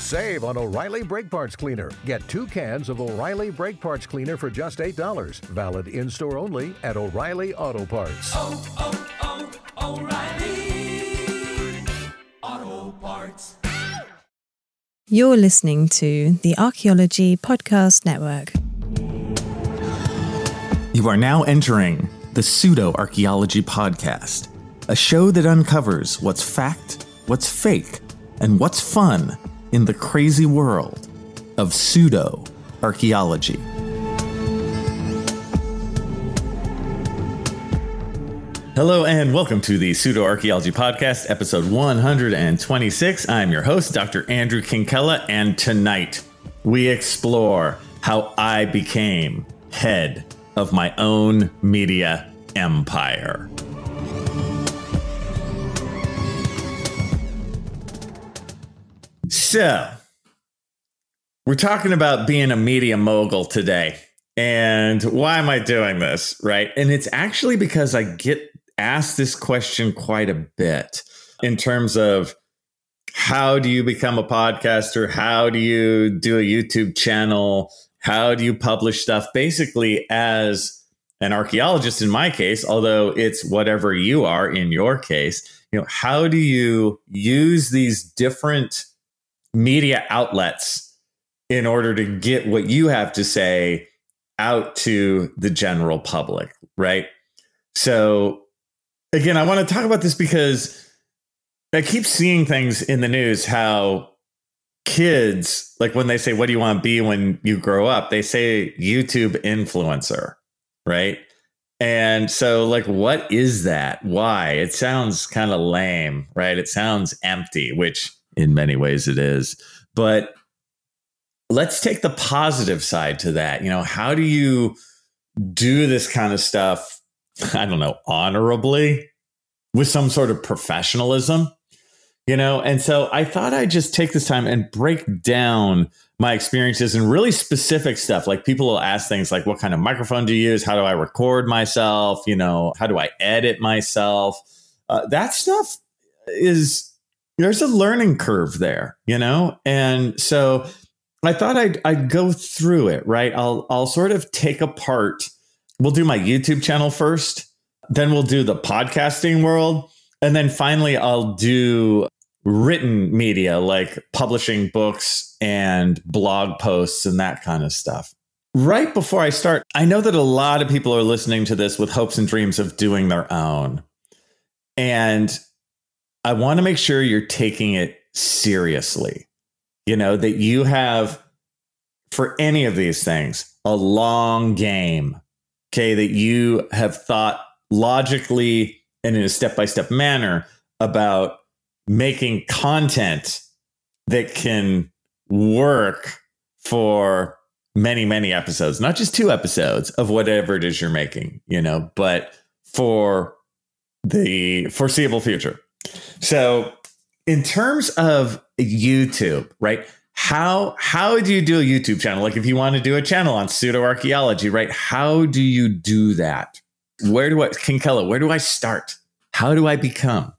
Save on O'Reilly Brake Parts Cleaner. Get 2 cans of O'Reilly Brake Parts Cleaner for just $8. Valid in-store only at O'Reilly Auto Parts. O'Reilly Auto Parts. You're listening to the Archaeology Podcast Network. You are now entering the Pseudo-Archaeology Podcast, a show that uncovers what's fact, what's fake, and what's fun in the crazy world of pseudo-archaeology. Hello and welcome to the Pseudo-Archaeology Podcast, episode 126. I'm your host, Dr. Andrew Kinkella, and tonight we explore how I became head of my own media empire. So, we're talking about being a media mogul today. And why am I doing this, right? And it's actually because I get asked this question quite a bit in terms of how do you become a podcaster? How do you do a YouTube channel? How do you publish stuff? Basically, as an archaeologist in my case, although it's whatever you are in your case, how do you use these different media outlets in order to get what you have to say out to the general public, right? So again, I want to talk about this because I keep seeing things in the news how kids, like when they say, what do you want to be when you grow up? They say YouTube influencer, right? And so like, what is that? Why? It sounds kind of lame, right? It sounds empty, which in many ways it is. But let's take the positive side to that. How do you do this kind of stuff, I don't know, honorably with some sort of professionalism, And so I thought I'd just take this time and break down my experiences and really specific stuff. Like people will ask things like, what kind of microphone do you use? How do I record myself? How do I edit myself? That stuff there's a learning curve there, And so I thought I'd go through it, right? I'll sort of take apart. We'll do my YouTube channel first, then we'll do the podcasting world. And then finally, I'll do written media like publishing books and blog posts and that kind of stuff. Right before I start, I know that a lot of people are listening to this with hopes and dreams of doing their own. And I want to make sure you're taking it seriously, that you have, for any of these things, a long game, okay, that you have thought logically and in a step-by-step manner about making content that can work for many, many episodes, not just 2 episodes of whatever it is you're making, but for the foreseeable future. So in terms of YouTube, right? How do you do a YouTube channel? Like if you want to do a channel on pseudo-archaeology, right? How do you do that? Kinkella, where do I start? How do I become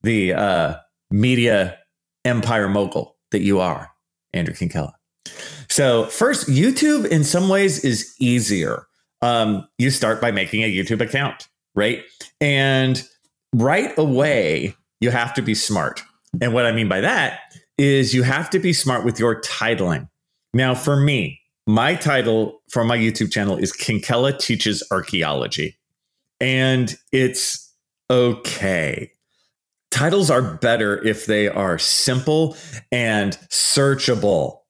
the media empire mogul that you are, Andrew Kinkella? So first, YouTube in some ways is easier. You start by making a YouTube account, right? And right away, you have to be smart. And what I mean by that is you have to be smart with your titling. Now, for me, my title for my YouTube channel is Kinkella Teaches Archaeology. And it's okay. Titles are better if they are simple and searchable,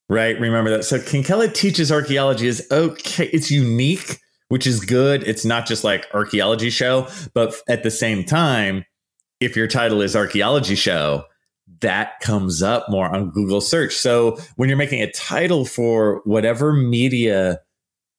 right? Remember that. So Kinkella Teaches Archaeology is okay. It's unique, which is good. It's not just like archaeology show, but at the same time, if your title is archaeology show, that comes up more on Google search. So when you're making a title for whatever media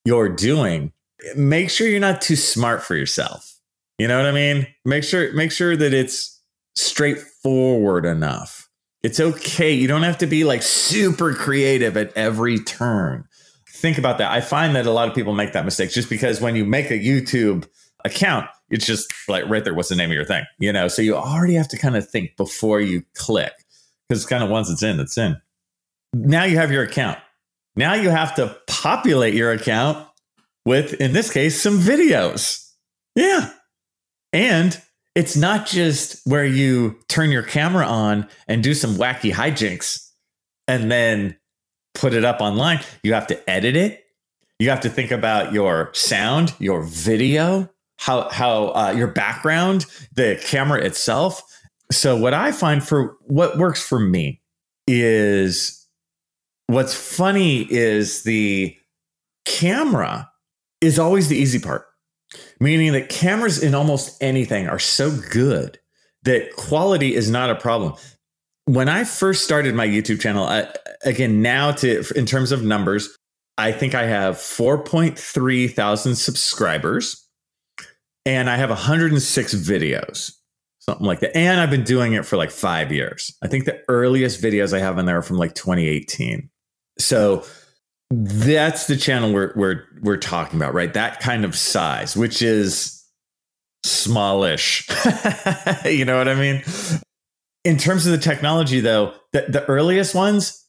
you're doing, make sure you're not too smart for yourself. You know what I mean? Make sure that it's straightforward enough. It's okay. You don't have to be like super creative at every turn. Think about that. I find that a lot of people make that mistake just because when you make a YouTube account, it's just like right there. What's the name of your thing? So you already have to kind of think before you click because kind of once it's in, it's in. Now you have your account. Now you have to populate your account with, in this case, some videos. Yeah. And it's not just where you turn your camera on and do some wacky hijinks and then put it up online. You have to edit it. You have to think about your sound, your video, how your background, the camera itself. So what I find for what works for me is, what's funny is the camera is always the easy part, meaning that cameras in almost anything are so good that quality is not a problem. When I first started my YouTube channel, in terms of numbers, I think I have 4.3 thousand subscribers and I have 106 videos, something like that. And I've been doing it for like 5 years. I think the earliest videos I have in there are from like 2018. So that's the channel we're talking about, right? That kind of size, which is smallish. You know what I mean? In terms of the technology, though, the earliest ones,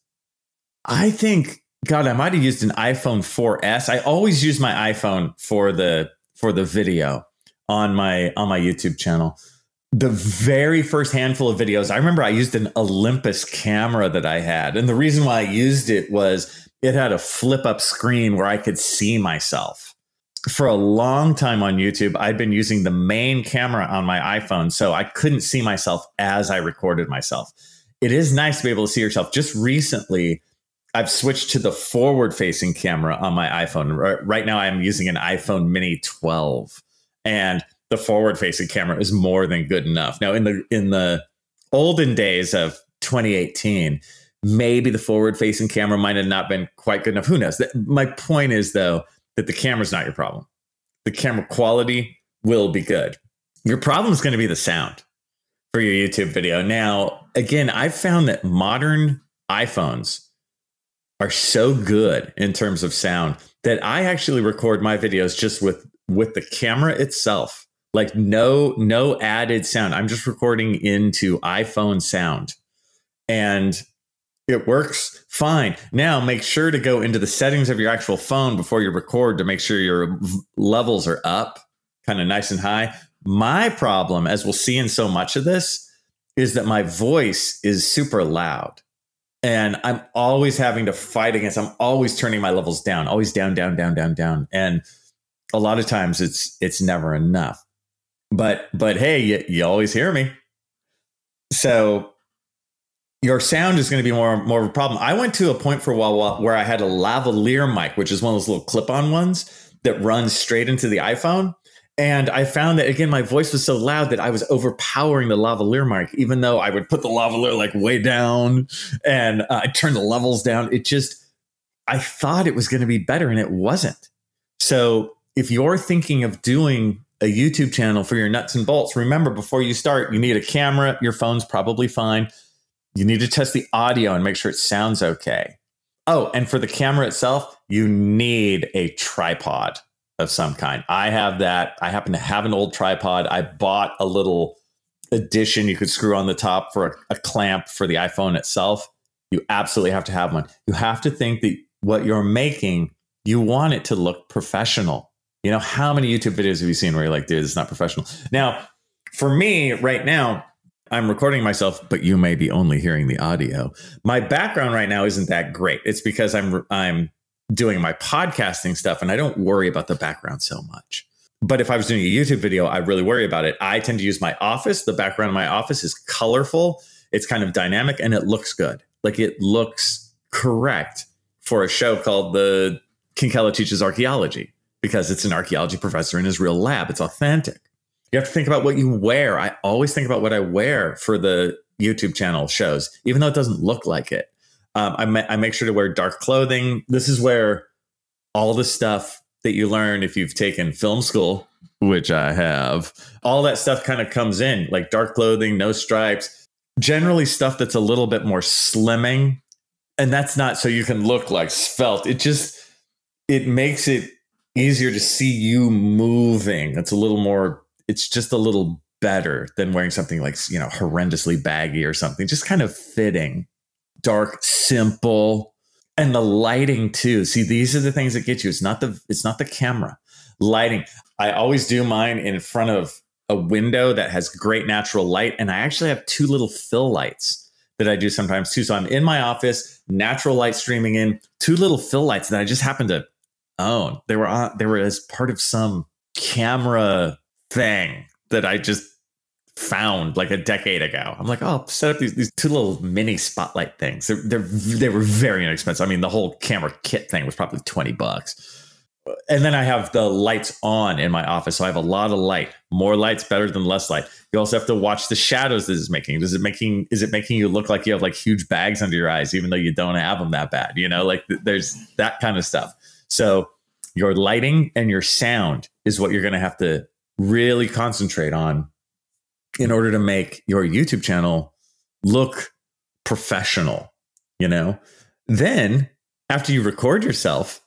I think, God, I might have used an iPhone 4S. I always use my iPhone for the video on my YouTube channel. The very first handful of videos, I remember I used an Olympus camera that I had. And the reason why I used it was it had a flip up screen where I could see myself. For a long time on YouTube, I'd been using the main camera on my iPhone, so I couldn't see myself as I recorded myself. It is nice to be able to see yourself. Just recently, I've switched to the forward-facing camera on my iPhone. Right now, I'm using an iPhone Mini 12, and the forward-facing camera is more than good enough. Now, in the olden days of 2018, maybe the forward-facing camera might have not been quite good enough. Who knows? My point is, though, that the camera's not your problem. The camera quality will be good. Your problem is going to be the sound for your YouTube video. Now, again, I've found that modern iPhones are so good in terms of sound that I actually record my videos just with the camera itself. Like no added sound. I'm just recording into iPhone sound. And it works fine. Now, make sure to go into the settings of your actual phone before you record to make sure your levels are up, kind of nice and high. My problem, as we'll see in so much of this, is that my voice is super loud. And I'm always having to fight against, I'm always turning my levels down, always down, down, down, down, down. And a lot of times it's never enough. But hey, you always hear me. So your sound is going to be more of a problem. I went to a point for a while where I had a lavalier mic, which is one of those little clip-on ones that runs straight into the iPhone. And I found that, again, my voice was so loud that I was overpowering the lavalier mic, even though I would put the lavalier like way down and I turned the levels down. I thought it was going to be better and it wasn't. So if you're thinking of doing a YouTube channel for your nuts and bolts, remember, before you start, you need a camera. Your phone's probably fine. You need to test the audio and make sure it sounds okay. Oh, and for the camera itself, you need a tripod of some kind. I have that. I happen to have an old tripod. I bought a little addition you could screw on the top for a clamp for the iPhone itself. You absolutely have to have one. You have to think that what you're making, you want it to look professional. You know, how many YouTube videos have you seen where you're like, dude, it's not professional? Now, for me right now, I'm recording myself, but you may be only hearing the audio. My background right now isn't that great. It's because I'm doing my podcasting stuff and I don't worry about the background so much. But if I was doing a YouTube video, I really worry about it. I tend to use my office. The background of my office is colorful. It's kind of dynamic and it looks good. Like it looks correct for a show called the King Keller Teaches Archaeology, because it's an archaeology professor in his real lab. It's authentic. You have to think about what you wear. I always think about what I wear for the YouTube channel shows, even though it doesn't look like it. I make sure to wear dark clothing. This is where all the stuff that you learn if you've taken film school, which I have, all that stuff kind of comes in, like dark clothing, no stripes, generally stuff that's a little bit more slimming. And that's not so you can look like svelte. It makes it easier to see you moving. It's just a little better than wearing something like, horrendously baggy or something, just kind of fitting. dark, simple. And the lighting too. See, these are the things that get you. It's not the camera. Lighting. I always do mine in front of a window that has great natural light. And I actually have 2 little fill lights that I do sometimes too. So I'm in my office, natural light streaming in, 2 little fill lights that I just happen to own. They were as part of some camera thing that I just found like a decade ago. I'm like, oh, I'll set up these 2 little mini spotlight things. They were very inexpensive. I mean, the whole camera kit thing was probably $20. And then I have the lights on in my office. So I have a lot of light. More light's better than less light. You also have to watch the shadows that it's making. Is it making you look like you have like huge bags under your eyes, even though you don't have them that bad? You know, like there's that kind of stuff. So your lighting and your sound is what you're going to have to really concentrate on in order to make your YouTube channel look professional, you know? Then after you record yourself,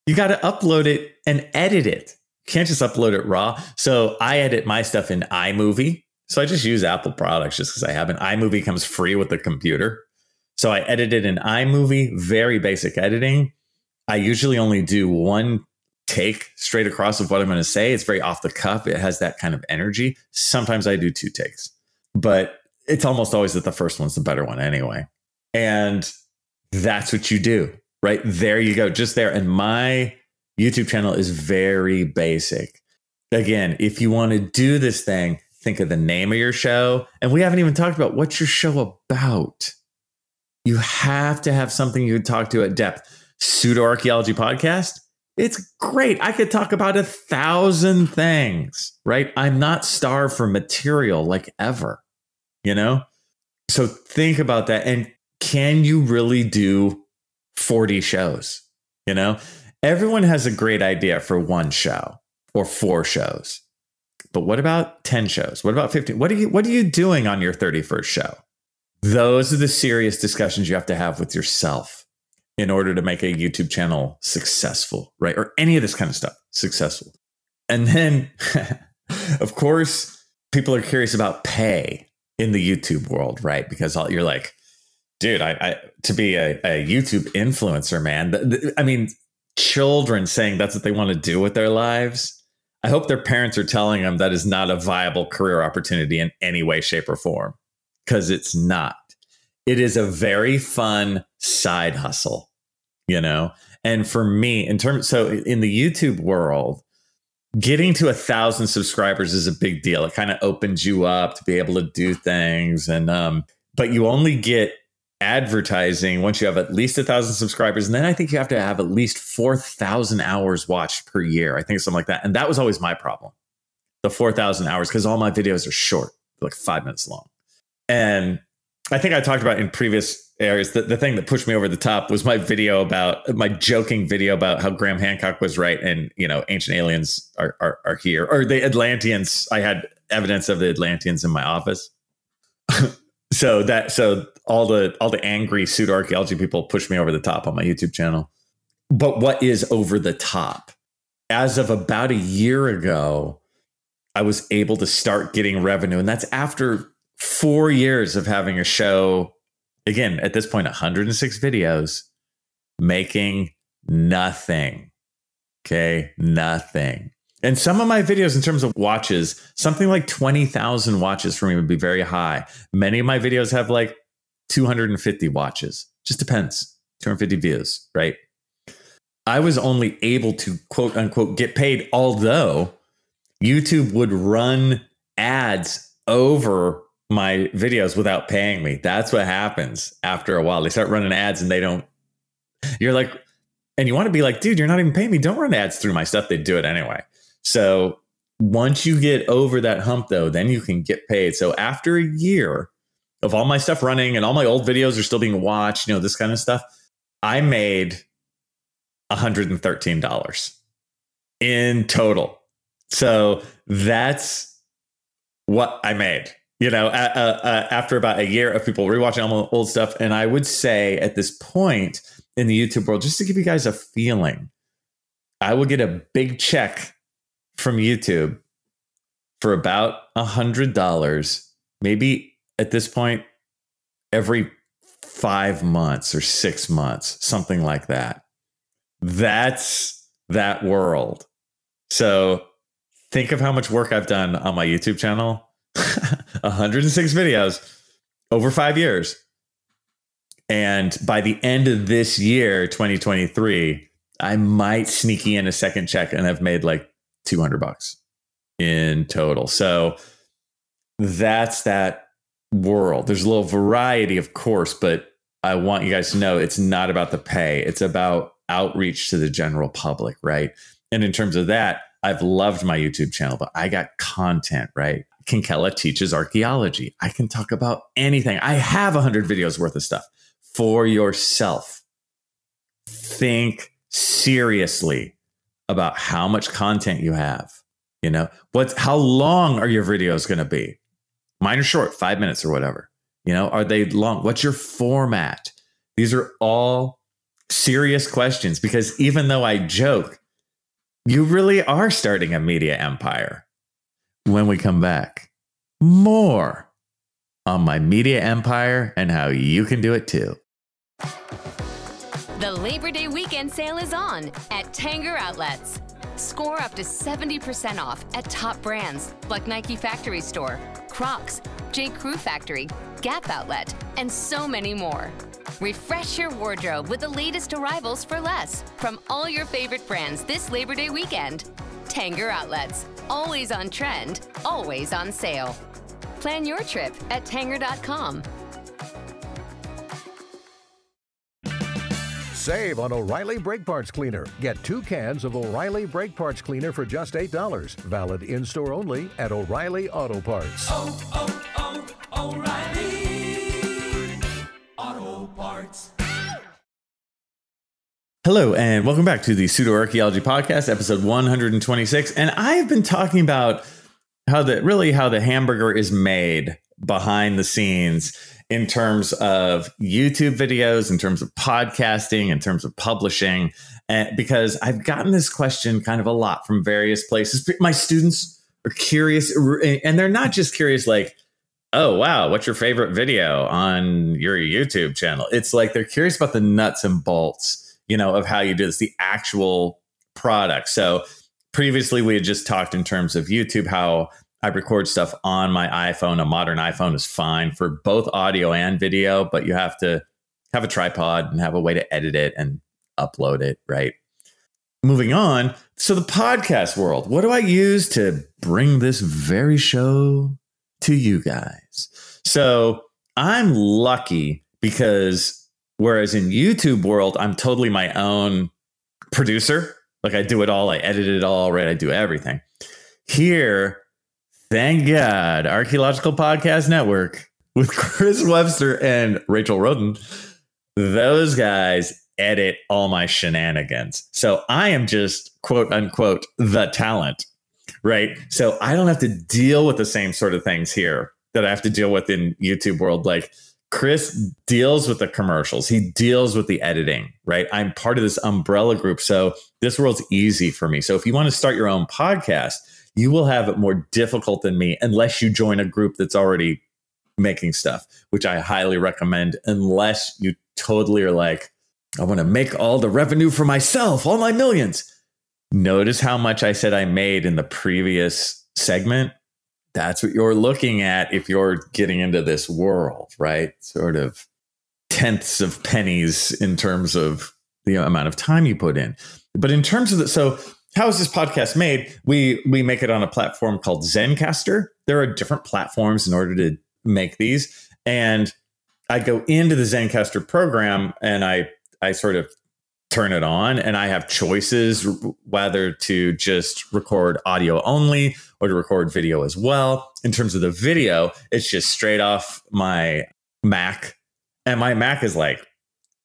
you got to upload it and edit it. You can't just upload it raw. So I edit my stuff in iMovie. So I just use Apple products just because I have an iMovie comes free with the computer. So I edit it in iMovie, very basic editing. I usually only do 1 take straight across of what I'm going to say. It's very off the cuff. It has that kind of energy. Sometimes I do 2 takes, but it's almost always that the first one's the better one anyway. And that's what you do. Right there you go, just there. And my YouTube channel is very basic. Again, if you want to do this thing, think of the name of your show. And we haven't even talked about what's your show about. You have to have something you could talk to at depth. Pseudo Archaeology podcast. It's great. I could talk about 1,000 things, right? I'm not starved for material like ever, you know? So think about that. And can you really do 40 shows? You know, everyone has a great idea for 1 show or 4 shows, but what about 10 shows? What about 15? What are you doing on your 31st show? Those are the serious discussions you have to have with yourself in order to make a YouTube channel successful, right? Or any of this kind of stuff successful. And then, of course, people are curious about pay in the YouTube world, right? Because you're like, dude, I to be a YouTube influencer, man. I mean, children saying that's what they want to do with their lives. I hope their parents are telling them that is not a viable career opportunity in any way, shape, or form, because it's not. It is a very fun side hustle, you know. And for me, in the YouTube world, getting to 1,000 subscribers is a big deal. It kind of opens you up to be able to do things, and but you only get advertising once you have at least 1,000 subscribers. And then I think you have to have at least 4,000 hours watched per year. I think something like that. And that was always my problem, the 4,000 hours, because all my videos are short, like 5 minutes long. And I think I talked about in previous areas that the thing that pushed me over the top was my joking video about how Graham Hancock was right. And, you know, ancient aliens are here, or the Atlanteans. I had evidence of the Atlanteans in my office. So all the angry pseudo archaeology people push me over the top on my YouTube channel. But what is over the top? As of about a year ago, I was able to start getting revenue. And that's after 4 years of having a show. Again, at this point, 106 videos, making nothing. Okay, nothing. And some of my videos in terms of watches, something like 20,000 watches for me would be very high. Many of my videos have like 250 watches. Just depends. 250 views, right? I was only able to quote unquote get paid, although YouTube would run ads over my videos without paying me. That's what happens after a while. They start running ads and you're like, and you want to be like, dude, you're not even paying me. Don't run ads through my stuff. They do it anyway. So once you get over that hump, though, then you can get paid. So after a year of all my stuff running and all my old videos are still being watched, you know, this kind of stuff, I made $113 in total. So that's what I made, you know, after about a year of people rewatching all my old stuff. And I would say at this point in the YouTube world, just to give you guys a feeling, I will get a big check from YouTube for about $100, maybe at this point, every 5 months or 6 months, something like that. That's that world. So think of how much work I've done on my YouTube channel. 106 videos over 5 years. And by the end of this year, 2023, I might sneaky in a second check and I've made like $200 in total. So that's that world. There's a little variety, of course, but I want you guys to know it's not about the pay. It's about outreach to the general public, right? And in terms of that, I've loved my YouTube channel, but I got content, right? Kinkella teaches archaeology. I can talk about anything. I have 100 videos worth of stuff for yourself. Think seriously about how much content you have. You know, how long are your videos going to be? Mine are short, 5 minutes or whatever. You know, are they long? What's your format? These are all serious questions, because even though I joke, you really are starting a media empire. When we come back, more on my media empire and how you can do it too. The Labor Day weekend sale is on at Tanger Outlets. Score up to 70% off at top brands like Nike Factory Store, Crocs, J. Crew Factory, Gap Outlet, and so many more. Refresh your wardrobe with the latest arrivals for less from all your favorite brands this Labor Day weekend. Tanger Outlets, always on trend, always on sale. Plan your trip at Tanger.com. Save on O'Reilly Brake Parts Cleaner. Get 2 cans of O'Reilly Brake Parts Cleaner for just $8. Valid in-store only at O'Reilly Auto Parts. O'Reilly Auto Parts. Hello, and welcome back to the Pseudo Archaeology Podcast, episode 126. And I have been talking about how the hamburger is made behind the scenes in terms of YouTube videos, in terms of podcasting, in terms of publishing, because I've gotten this question kind of a lot from various places. My students are curious, and they're not just curious like, oh, wow, what's your favorite video on your YouTube channel? It's like they're curious about the nuts and bolts, you know, of how you do this, the actual product. So previously we had just talked in terms of YouTube, how I record stuff on my iPhone. A modern iPhone is fine for both audio and video, but you have to have a tripod and have a way to edit it and upload it, right? Moving on. So the podcast world, what do I use to bring this very show to you guys? So I'm lucky because whereas in YouTube world, I'm totally my own producer. Like I do it all. I edit it all, right? I do everything. Here, thank God, Archaeological Podcast Network with Chris Webster and Rachel Roden, those guys edit all my shenanigans. So I am just, quote unquote, the talent, right? So I don't have to deal with the same sort of things here that I have to deal with in YouTube world. Like Chris deals with the commercials. He deals with the editing, right? I'm part of this umbrella group. So this world's easy for me. So if you want to start your own podcast, you will have it more difficult than me unless you join a group that's already making stuff, which I highly recommend, unless you totally are like, I want to make all the revenue for myself, all my millions. Notice how much I said I made in the previous segment. That's what you're looking at if you're getting into this world, right? Sort of tenths of pennies in terms of the amount of time you put in. But in terms of so how is this podcast made? We make it on a platform called Zencastr. There are different platforms in order to make these. And I go into the Zencastr program and I sort of turn it on, and I have choices whether to just record audio only or to record video as well. In terms of the video, it's just straight off my Mac. And my Mac is like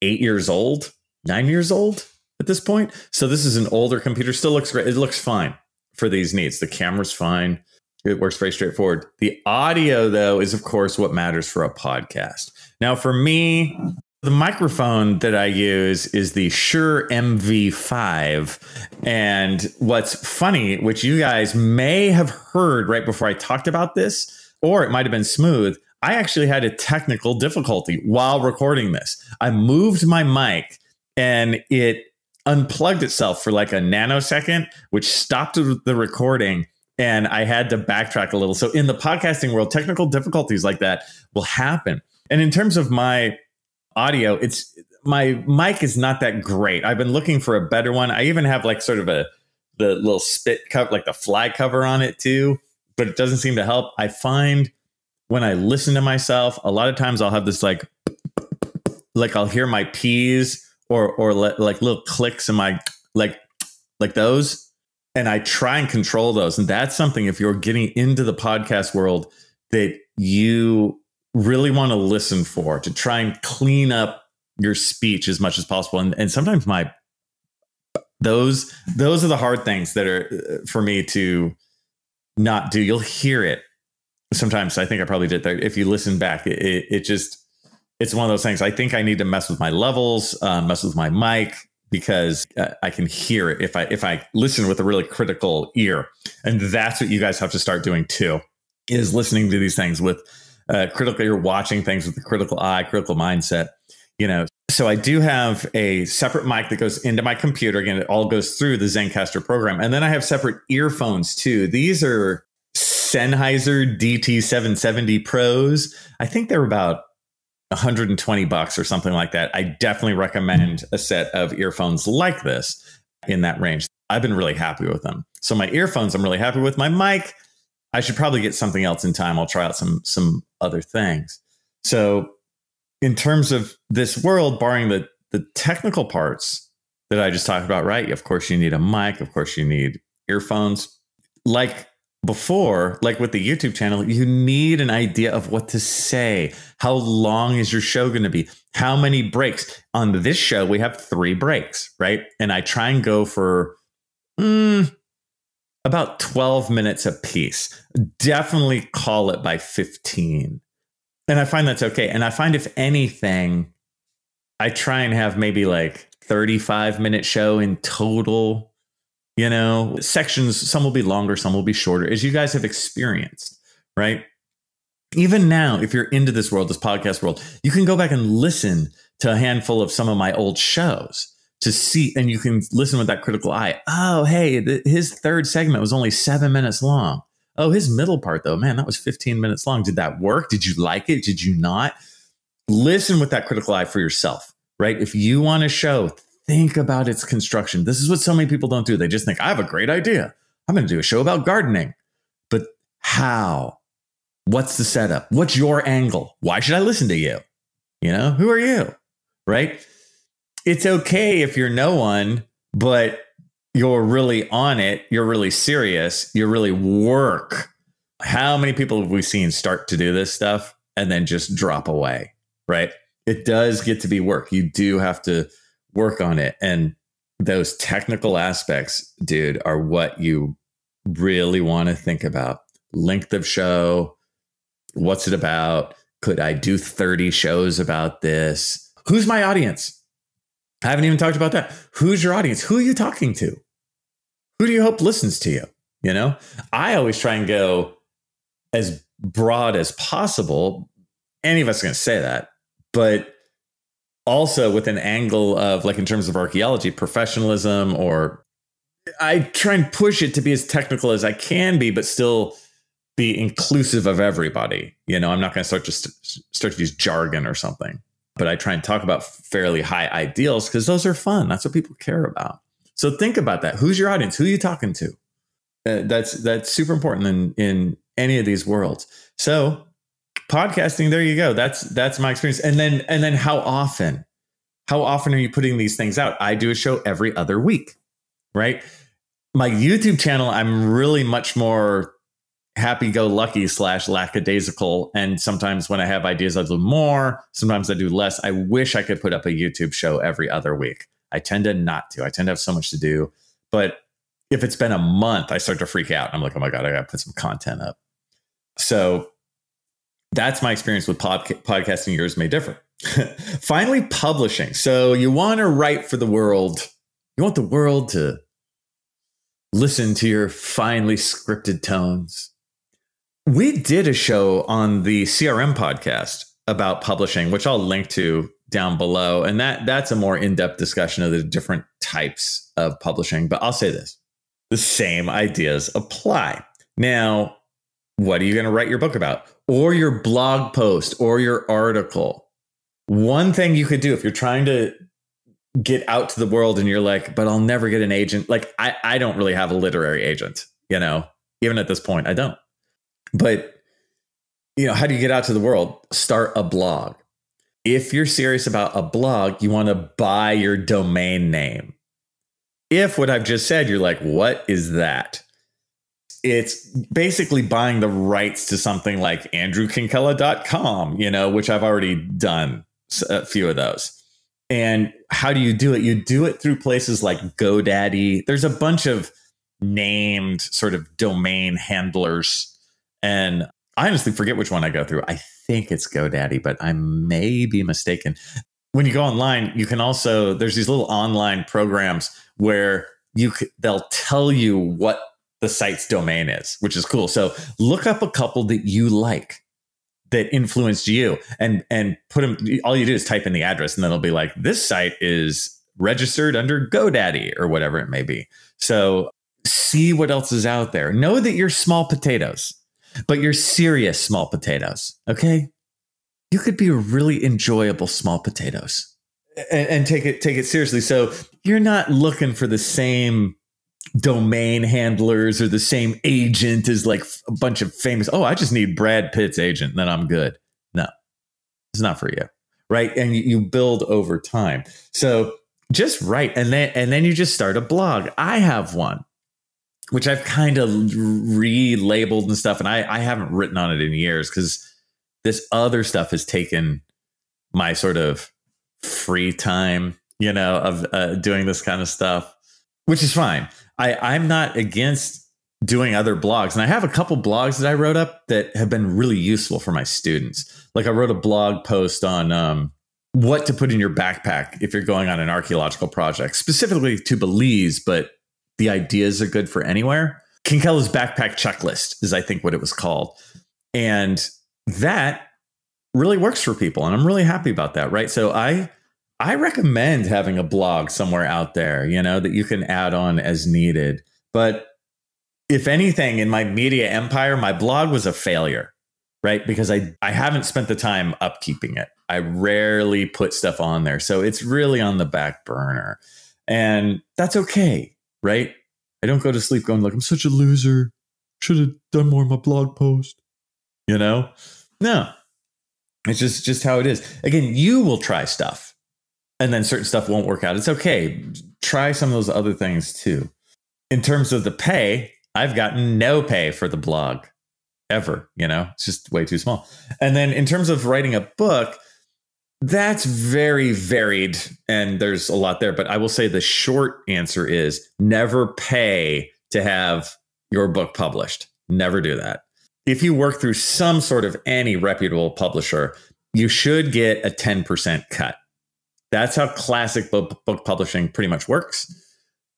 8 years old, 9 years old at this point. So this is an older computer. Still looks great. It looks fine for these needs. The camera's fine. It works very straightforward. The audio, though, is, of course, what matters for a podcast. Now, for me, the microphone that I use is the Shure MV5. And what's funny, which you guys may have heard right before I talked about this, or it might have been smooth, I actually had a technical difficulty while recording this. I moved my mic and it unplugged itself for like a nanosecond, which stopped the recording. And I had to backtrack a little. So in the podcasting world, technical difficulties like that will happen. And in terms of my audio, my mic is not that great. I've been looking for a better one. I even have like sort of the little spit cover, like the fly cover on it too, but it doesn't seem to help. I find when I listen to myself, a lot of times I'll have this like I'll hear my P's or like little clicks in my like those. And I try and control those. And that's something, if you're getting into the podcast world, that you really want to listen for, to try and clean up your speech as much as possible. And sometimes those are the hard things that are for me to not do. You'll hear it sometimes. I think I probably did that. If you listen back, it's one of those things. I think I need to mess with my levels, mess with my mic, because I can hear it if I listen with a really critical ear. And that's what you guys have to start doing too, is listening to these things with critical ear, watching things with a critical eye, critical mindset. So I do have a separate mic that goes into my computer. Again, it all goes through the Zencastr program. And then I have separate earphones too. These are Sennheiser DT770 Pros. I think they're about $120 or something like that. I definitely recommend a set of earphones like this in that range. I've been really happy with them. So my earphones, I'm really happy with. My mic, I should probably get something else in time. I'll try out some other things. So in terms of this world, barring the technical parts that I just talked about, right? Of course, you need a mic. Of course, you need earphones. Like before, like with the YouTube channel, you need an idea of what to say. How long is your show going to be? How many breaks? On this show, we have 3 breaks, right? And I try and go for about 12 minutes a piece. Definitely call it by 15. And I find that's okay. And I find, if anything, I try and have maybe like 35-minute show in total. Sections, some will be longer, some will be shorter, as you guys have experienced, right? Even now, if you're into this world, this podcast world, you can go back and listen to a handful of some of my old shows to see, and you can listen with that critical eye. Oh, hey, his third segment was only 7 minutes long. Oh, his middle part, though, man, that was 15 minutes long. Did that work? Did you like it? Did you not? Listen with that critical eye for yourself, right? If you want a show, think about its construction. This is what so many people don't do. They just think, I have a great idea. I'm going to do a show about gardening. But how? What's the setup? What's your angle? Why should I listen to you? Who are you? Right? It's okay if you're no one, but you're really on it. You're really serious. You really work. How many people have we seen start to do this stuff and then just drop away? Right? It does get to be work. You do have to work on it. And those technical aspects, dude, are what you really want to think about. Length of show. What's it about? Could I do 30 shows about this? Who's my audience? I haven't even talked about that. Who's your audience? Who are you talking to? Who do you hope listens to you? I always try and go as broad as possible. Any of us are going to say that, but also with an angle of, like, in terms of archaeology, professionalism, or I try and push it to be as technical as I can be, but still be inclusive of everybody. I'm not going to start to use jargon or something, but I try and talk about fairly high ideals because those are fun. That's what people care about. So think about that. Who's your audience? Who are you talking to? That's super important in any of these worlds. So podcasting, there you go. That's my experience. And then how often are you putting these things out? I do a show every other week, right? My YouTube channel, I'm really much more happy-go-lucky / lackadaisical. And sometimes when I have ideas, I do more. Sometimes I do less. I wish I could put up a YouTube show every other week. I tend to not to. I tend to have so much to do. But if it's been a month, I start to freak out. I'm like, oh my God, I got to put some content up. So that's my experience with podcasting. Yours may differ. Finally, publishing. So you want to write for the world. You want the world to listen to your finely scripted tones. We did a show on the CRM podcast about publishing, which I'll link to down below. And that's a more in-depth discussion of the different types of publishing. But I'll say this, the same ideas apply. Now, what are you going to write your book about? Or your blog post or your article? One thing you could do if you're trying to get out to the world and you're like, but I'll never get an agent. Like, I don't really have a literary agent, even at this point, I don't. But, how do you get out to the world? Start a blog. If you're serious about a blog, you want to buy your domain name. If what I've just said, you're like, what is that? It's basically buying the rights to something like andrewkinkella.com, which I've already done a few of those. And how do you do it? You do it through places like GoDaddy. There's a bunch of named sort of domain handlers. And I honestly forget which one I go through. I think it's GoDaddy, but I may be mistaken. When you go online, you can also, there's these little online programs where they'll tell you what the site's domain is, which is cool. So look up a couple that you like that influenced you and put them. All you do is type in the address and then it'll be like, this site is registered under GoDaddy or whatever it may be. So see what else is out there. Know that you're small potatoes, but you're serious small potatoes. Okay. You could be really enjoyable small potatoes and take it seriously. So you're not looking for the same domain handlers or the same agent as like a bunch of famous. Oh, I just need Brad Pitt's agent and then I'm good. No, it's not for you. Right. And you build over time. So just write and then you just start a blog. I have one, which I've kind of relabeled and stuff. And I haven't written on it in years because this other stuff has taken my sort of free time, of doing this kind of stuff, which is fine. I'm not against doing other blogs. And I have a couple blogs that I wrote up that have been really useful for my students. Like I wrote a blog post on what to put in your backpack if you're going on an archaeological project, specifically to Belize, but the ideas are good for anywhere. Kinkella's backpack checklist is, I think, what it was called. And that really works for people. And I'm really happy about that. Right. So I recommend having a blog somewhere out there, that you can add on as needed. But if anything, in my media empire, my blog was a failure, right? Because I haven't spent the time upkeeping it. I rarely put stuff on there. So it's really on the back burner. And that's okay, right? I don't go to sleep going like, I'm such a loser. Should have done more on my blog post. No, it's just how it is. Again, you will try stuff. And then certain stuff won't work out. It's okay. Try some of those other things too. In terms of the pay, I've gotten no pay for the blog ever. It's just way too small. And then in terms of writing a book, that's very varied. And there's a lot there. But I will say the short answer is never pay to have your book published. Never do that. If you work through some sort of any reputable publisher, you should get a 10% cut. That's how classic book publishing pretty much works.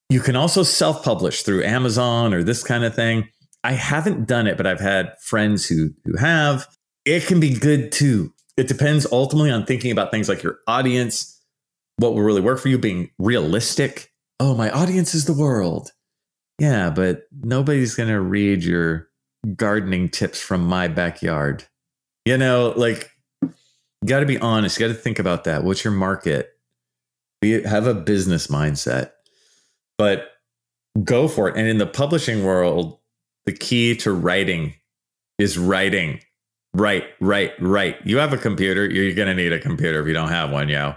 You can also self-publish through Amazon or this kind of thing. I haven't done it, but I've had friends who have. It can be good too. It depends ultimately on thinking about things like your audience, what will really work for you, being realistic. Oh, my audience is the world. Yeah, but nobody's going to read your gardening tips from my backyard. You got to be honest. You got to think about that. What's your market? Have a business mindset, but go for it. And in the publishing world, the key to writing is writing. Write. You have a computer. You're going to need a computer if you don't have one, yo.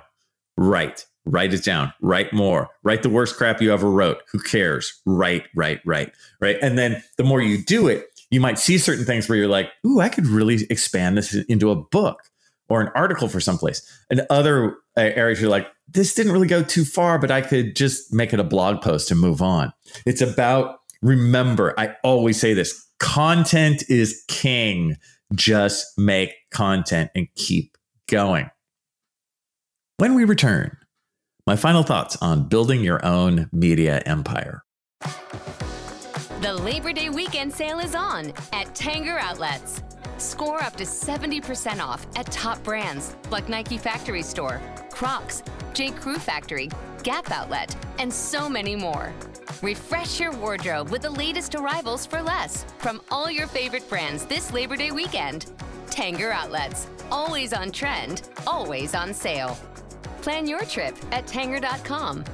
Write it down. Write more. Write the worst crap you ever wrote. Who cares? Write. Right. And then the more you do it, you might see certain things where you're like, ooh, I could really expand this into a book or an article for someplace. And other areas you're like, this didn't really go too far, but I could just make it a blog post and move on. It's about, remember, I always say this, content is king. Just make content and keep going. When we return, my final thoughts on building your own media empire. The Labor Day weekend sale is on at Tanger Outlets. Score up to 70% off at top brands like Nike Factory Store, Crocs, J. Crew Factory, Gap Outlet, and so many more. Refresh your wardrobe with the latest arrivals for less from all your favorite brands this Labor Day weekend. Tanger Outlets, always on trend, always on sale. Plan your trip at Tanger.com.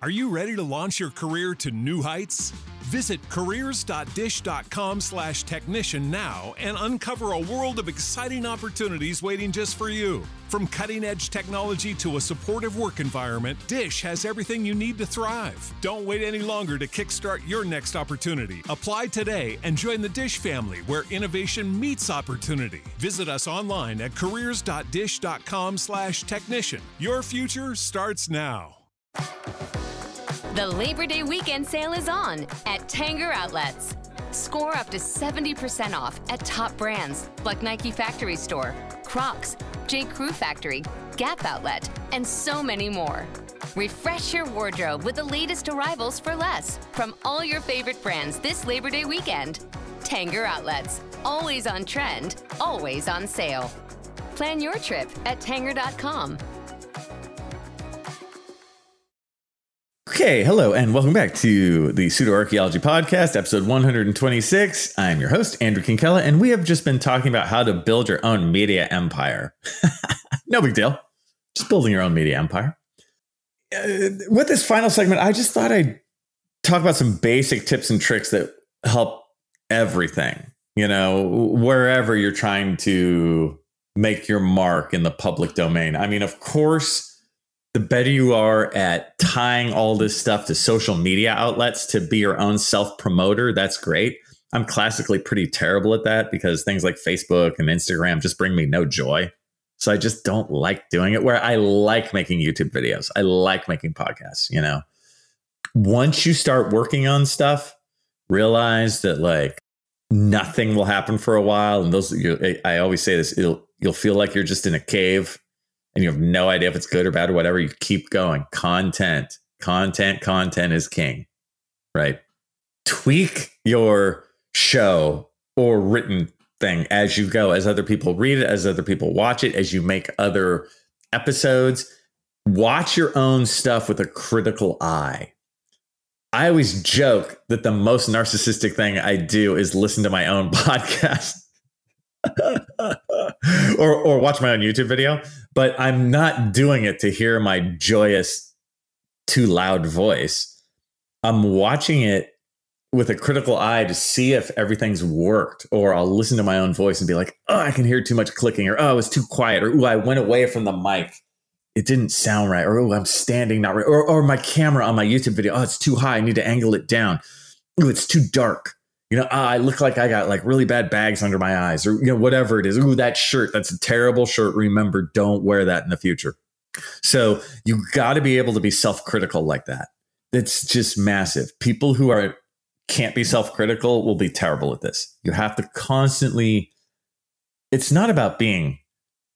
Are you ready to launch your career to new heights? Visit careers.dish.com/technician now and uncover a world of exciting opportunities waiting just for you. From cutting-edge technology to a supportive work environment, Dish has everything you need to thrive. Don't wait any longer to kickstart your next opportunity. Apply today and join the Dish family where innovation meets opportunity. Visit us online at careers.dish.com/technician. Your future starts now. The Labor Day weekend sale is on at Tanger Outlets. Score up to 70% off at top brands like Nike Factory Store, Crocs, J. Crew Factory, Gap Outlet, and so many more. Refresh your wardrobe with the latest arrivals for less from all your favorite brands this Labor Day weekend. Tanger Outlets, always on trend, always on sale. Plan your trip at Tanger.com. Okay, hello, and welcome back to the Pseudo-Archaeology Podcast, episode 126. I'm your host, Andrew Kinkella, and we have just been talking about how to build your own media empire. No big deal. Just building your own media empire. With this final segment, I just thought I'd talk about some basic tips and tricks that help everything, wherever you're trying to make your mark in the public domain. I mean, of course, the better you are at tying all this stuff to social media outlets to be your own self-promoter, that's great. I'm classically pretty terrible at that because things like Facebook and Instagram just bring me no joy. So I just don't like doing it, where I like making YouTube videos. I like making podcasts, Once you start working on stuff, realize that nothing will happen for a while. And I always say this, you'll feel like you're just in a cave and you have no idea if it's good or bad or whatever. You keep going. Content is king, right? Tweak your show or written thing as you go, as other people read it, as other people watch it, as you make other episodes. Watch your own stuff with a critical eye. I always joke that the most narcissistic thing I do is listen to my own podcast. or watch my own YouTube video, but I'm not doing it to hear my joyous, too loud voice. I'm watching it with a critical eye to see if everything's worked, or I'll listen to my own voice and be like, oh, I can hear too much clicking, or oh, it's too quiet, or oh, I went away from the mic. It didn't sound right, or oh, I'm standing not right, or my camera on my YouTube video, oh, it's too high, I need to angle it down. Oh, it's too dark. I look like I got really bad bags under my eyes, or, whatever it is. Ooh, that shirt, that's a terrible shirt. Remember, don't wear that in the future. So you got to be able to be self-critical like that. It's just massive. People who can't be self-critical will be terrible at this. You have to constantly, it's not about being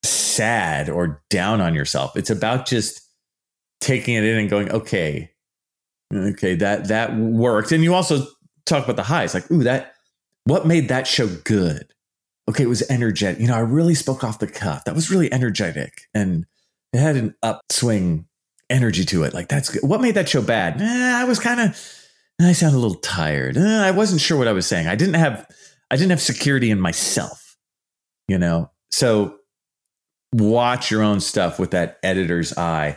sad or down on yourself. It's about just taking it in and going, okay, that worked. And you also talk about the highs, like, ooh, what made that show good? Okay, it was energetic. I really spoke off the cuff. That was really energetic. And it had an upswing energy to it. Like, that's good. What made that show bad? I sounded a little tired. I wasn't sure what I was saying. I didn't have security in myself, So watch your own stuff with that editor's eye.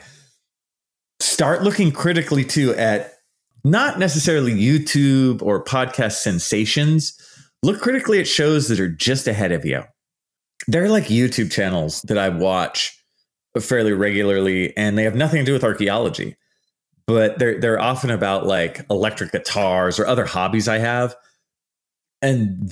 Start looking critically too at not necessarily YouTube or podcast sensations. Look critically at shows that are just ahead of you. They're like YouTube channels that I watch fairly regularly, and they have nothing to do with archaeology, but they're often about like electric guitars or other hobbies I have. And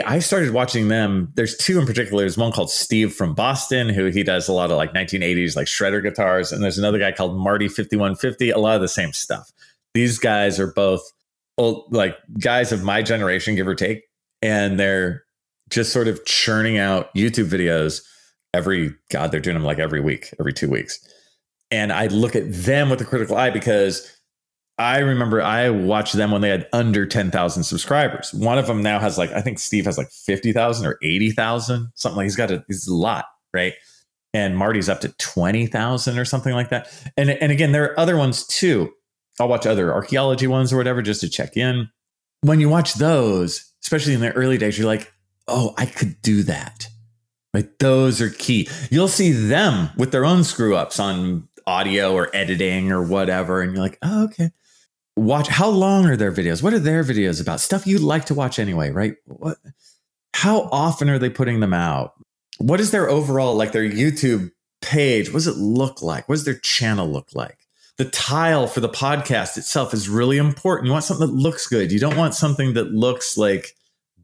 I started watching them. There's two in particular. There's one called Steve from Boston, who he does a lot of 1980s shredder guitars. And there's another guy called Marty 5150, a lot of the same stuff. These guys are both old, guys of my generation, give or take. And they're just sort of churning out YouTube videos they're doing them every week, every 2 weeks. And I look at them with a critical eye because I remember I watched them when they had under 10,000 subscribers. One of them now has like, I think Steve has like 50,000 or 80,000, something like he's a lot, right? And Marty's up to 20,000 or something like that. And again, there are other ones too. I'll watch other archaeology ones or whatever just to check in. When you watch those, especially in the early days, you're like, oh, I could do that. Right? Those are key. You'll see them with their own screw ups on audio or editing or whatever. And you're like, oh, okay. Watch, how long are their videos? What are their videos about? Stuff you like to watch anyway, right? How often are they putting them out? What is their overall, like their YouTube page? What does it look like? What does their channel look like? The tile for the podcast itself is really important. You want something that looks good. You don't want something that looks like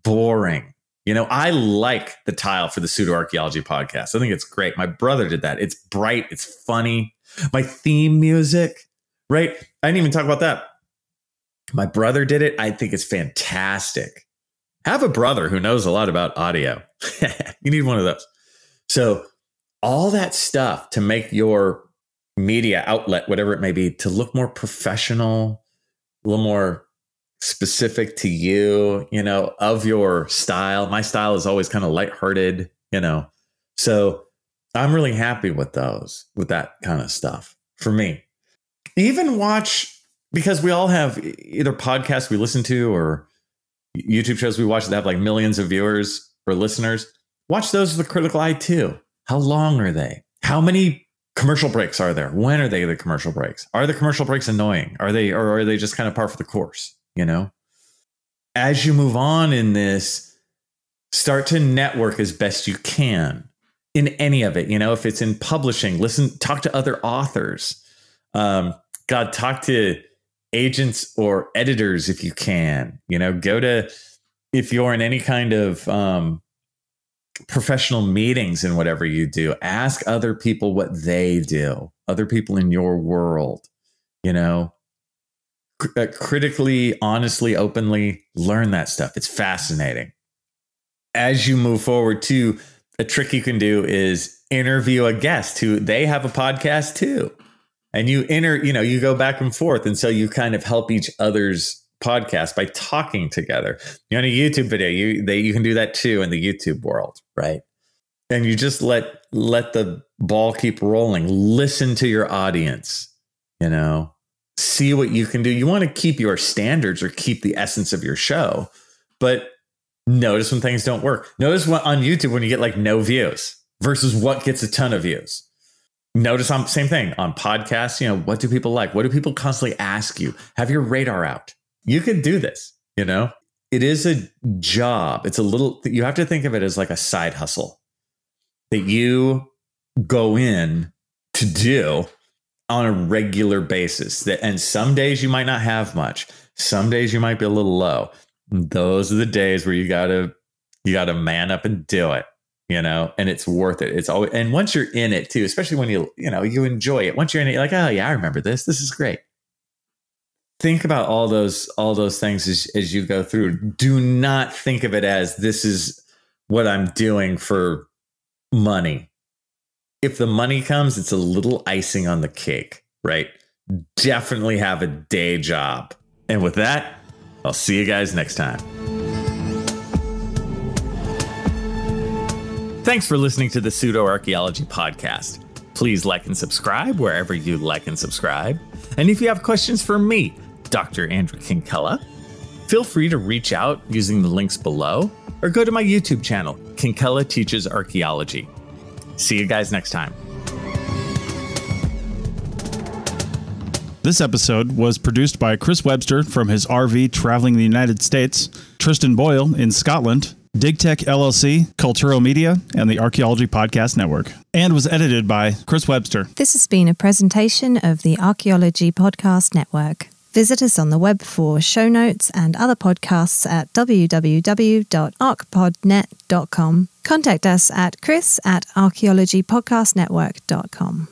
boring. You know, I like the tile for the Pseudo Archaeology podcast. I think it's great. My brother did that. It's bright. It's funny. My theme music, right? I didn't even talk about that. My brother did it. I think it's fantastic. Have a brother who knows a lot about audio. You need one of those. So all that stuff to make your media outlet, whatever it may be, to look more professional, a little more specific to you, you know, of your style. My style is always kind of lighthearted, you know. So I'm really happy with those, with that kind of stuff for me. Even watch, because we all have either podcasts we listen to or YouTube shows we watch that have like millions of viewers or listeners. Watch those with a critical eye too. How long are they? How many commercial breaks are there? When are they the commercial breaks? Are the commercial breaks annoying? Are they just kind of par for the course? You know, as you move on in this, start to network as best you can in any of it. You know, if it's in publishing, talk to other authors. Talk to agents or editors if you can. You know, if you're in any kind of professional meetings and whatever you do, ask other people what they do, other people in your world, you know, critically, honestly, openly learn that stuff. It's fascinating. As you move forward too, a trick you can do is interview a guest who they have a podcast too. And you go back and forth. And so you kind of help each other's podcast by talking together. You know, in a YouTube video, you can do that too in the YouTube world, right? And you just let the ball keep rolling. Listen to your audience, you know, see what you can do. You want to keep your standards or keep the essence of your show, but notice when things don't work. Notice what on YouTube when you get like no views versus what gets a ton of views. Notice same thing on podcasts. You know, what do people like? What do people constantly ask you? Have your radar out. You can do this. You know, it is a job. You have to think of it as like a side hustle that you go in to do on a regular basis. And some days you might not have much. Some days you might be a little low. Those are the days where you gotta man up and do it. You know, and it's worth it. It's always, and once you're in it too, especially when you enjoy it. Once you're in it, you're like, oh yeah, I remember this. This is great. Think about all those things as you go through. Do not think of it as this is what I'm doing for money. If the money comes, it's a little icing on the cake, right? Definitely have a day job. And with that, I'll see you guys next time. Thanks for listening to the Pseudo Archaeology podcast. Please like and subscribe wherever you like and subscribe. And if you have questions for me, Dr. Andrew Kinkella, feel free to reach out using the links below or go to my YouTube channel, Kinkella Teaches Archaeology. See you guys next time. This episode was produced by Chris Webster from his RV traveling the United States, Tristan Boyle in Scotland, DigTech LLC, Culturo Media, and the Archaeology Podcast Network, and was edited by Chris Webster. This has been a presentation of the Archaeology Podcast Network. Visit us on the web for show notes and other podcasts at www.archpodnet.com. Contact us at chris@archaeologypodcastnetwork.com.